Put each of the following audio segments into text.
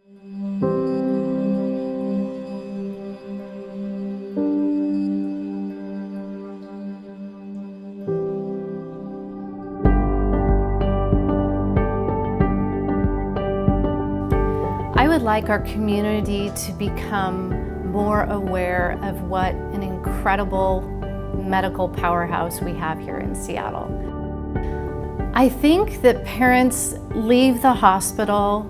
I would like our community to become more aware of what an incredible medical powerhouse we have here in Seattle. I think that parents leave the hospital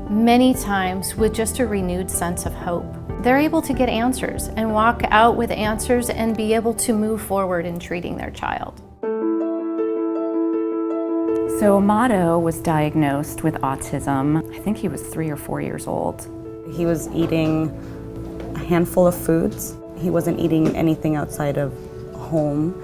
many times with just a renewed sense of hope. They're able to get answers and walk out with answers and be able to move forward in treating their child. So Amato was diagnosed with autism. I think he was 3 or 4 years old. He was eating a handful of foods. He wasn't eating anything outside of home.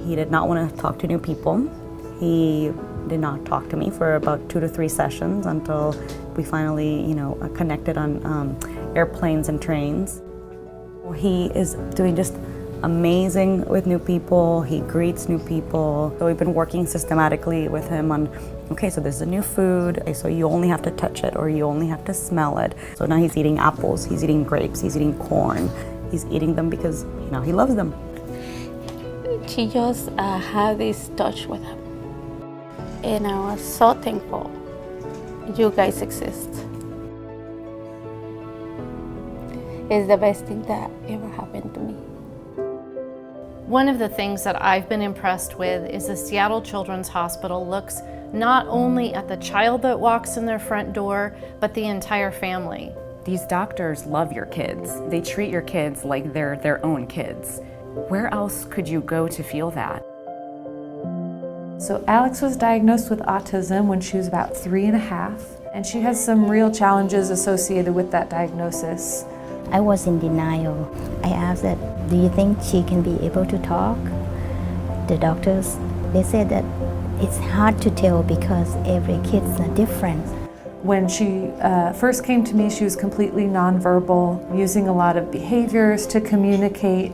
He did not want to talk to new people. He did not talk to me for about 2 to 3 sessions until we finally, connected on airplanes and trains. He is doing just amazing with new people. He greets new people. So we've been working systematically with him on, okay, so there's a new food, so you only have to touch it or you only have to smell it. So now he's eating apples, he's eating grapes, he's eating corn. He's eating them because, he loves them. She just had this touch with him. And I was so thankful you guys exist. It's the best thing that ever happened to me. One of the things that I've been impressed with is the Seattle Children's Hospital looks not only at the child that walks in their front door, but the entire family. These doctors love your kids. They treat your kids like they're their own kids. Where else could you go to feel that? So Alex was diagnosed with autism when she was about 3.5, and she has some real challenges associated with that diagnosis. I was in denial. I asked that, do you think she can be able to talk? The doctors, they said that it's hard to tell because every kid's different. When she first came to me, she was completely nonverbal, using a lot of behaviors to communicate.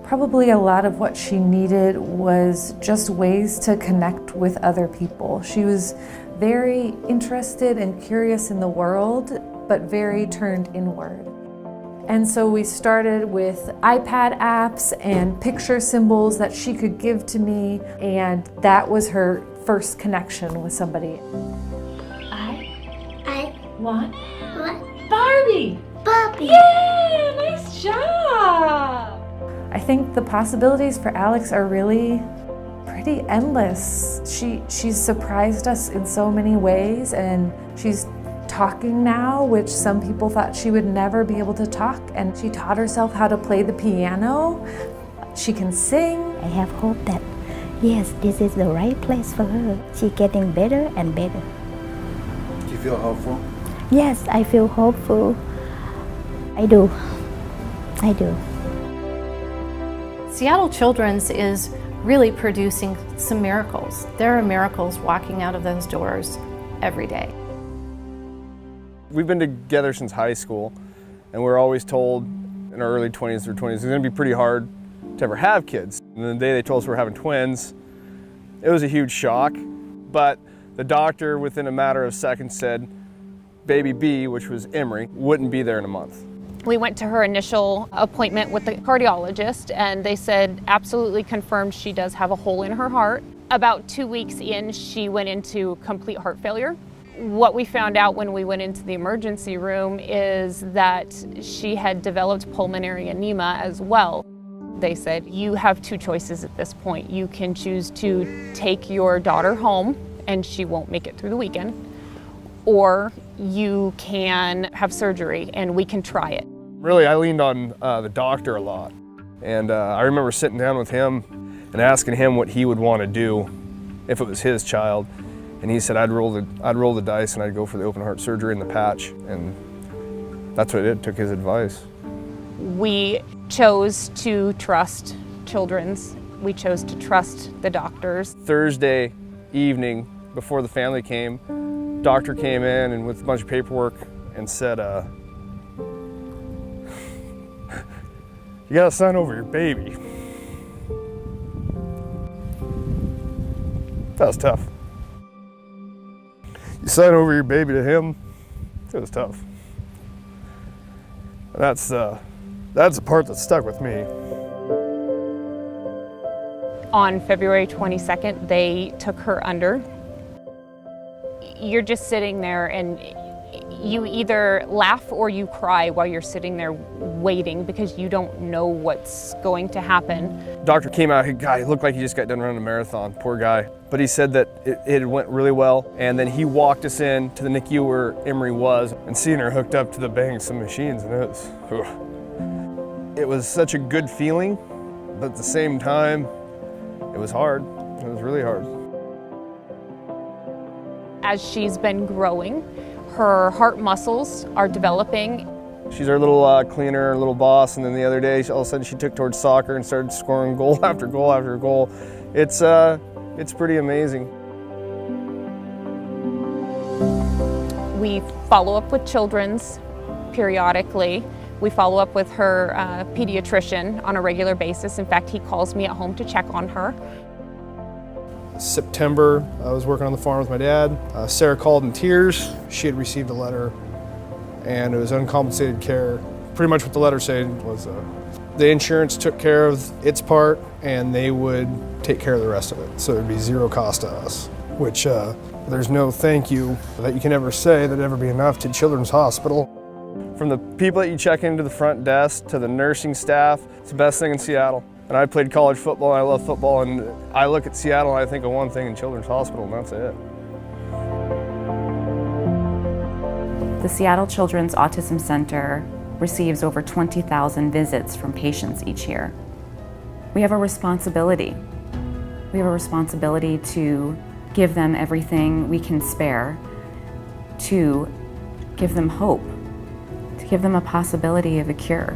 Probably a lot of what she needed was just ways to connect with other people. She was very interested and curious in the world, but very turned inward. And so we started with iPad apps and picture symbols that she could give to me, and that was her first connection with somebody. I Want want Barbie! Barbie. Yeah, nice job! I think the possibilities for Alex are really pretty endless. She's surprised us in so many ways, and she's talking now, which some people thought she would never be able to talk, and she taught herself how to play the piano. She can sing. I have hope that, yes, this is the right place for her. She's getting better and better. Do you feel hopeful? Yes, I feel hopeful. I do. Seattle Children's is really producing some miracles. There are miracles walking out of those doors every day. We've been together since high school, and we're always told in our early 20s or 20s it's going to be pretty hard to ever have kids. And the day they told us we're having twins, it was a huge shock. But the doctor, within a matter of seconds, said baby B, which was Emery, wouldn't be there in a month. We went to her initial appointment with the cardiologist, and they said absolutely confirmed she does have a hole in her heart. About 2 weeks in, she went into complete heart failure. What we found out when we went into the emergency room is that she had developed pulmonary edema as well. They said, you have 2 choices at this point. You can choose to take your daughter home and she won't make it through the weekend, or you can have surgery and we can try it. Really, I leaned on the doctor a lot. And I remember sitting down with him and asking him what he would want to do if it was his child. And he said I'd roll the dice and I'd go for the open heart surgery and the patch, and that's what I did, took his advice. We chose to trust Children's. We chose to trust the doctors. Thursday evening, before the family came, doctor came in and with a bunch of paperwork and said, you gotta sign over your baby. That was tough. You sign over your baby to him, it was tough. That's the part that stuck with me. On February 22nd, they took her under. You're just sitting there and you either laugh or you cry while you're sitting there waiting because you don't know what's going to happen. Doctor came out, he looked like he just got done running a marathon, poor guy. But he said that it went really well, and then he walked us in to the NICU where Emery was, and seeing her hooked up to the banks and machines, and it was such a good feeling, but at the same time, it was hard. It was really hard. As she's been growing, her heart muscles are developing. She's our little cleaner, little boss, and then the other day, all of a sudden she took towards soccer and started scoring goal after goal after goal. It's pretty amazing. We follow up with Children's periodically. We follow up with her pediatrician on a regular basis. In fact, he calls me at home to check on her. September, I was working on the farm with my dad. Sarah called in tears. She had received a letter, and it was uncompensated care. Pretty much what the letter said was the insurance took care of its part, and they would take care of the rest of it. So it'd be zero cost to us, which there's no thank you that you can ever say that'd ever be enough to Children's Hospital. From the people that you check into the front desk to the nursing staff, it's the best thing in Seattle. And I played college football, and I love football, and I look at Seattle and I think of one thing in Children's Hospital, and that's it. The Seattle Children's Autism Center receives over 20,000 visits from patients each year. We have a responsibility. We have a responsibility to give them everything we can spare, to give them hope, to give them a possibility of a cure.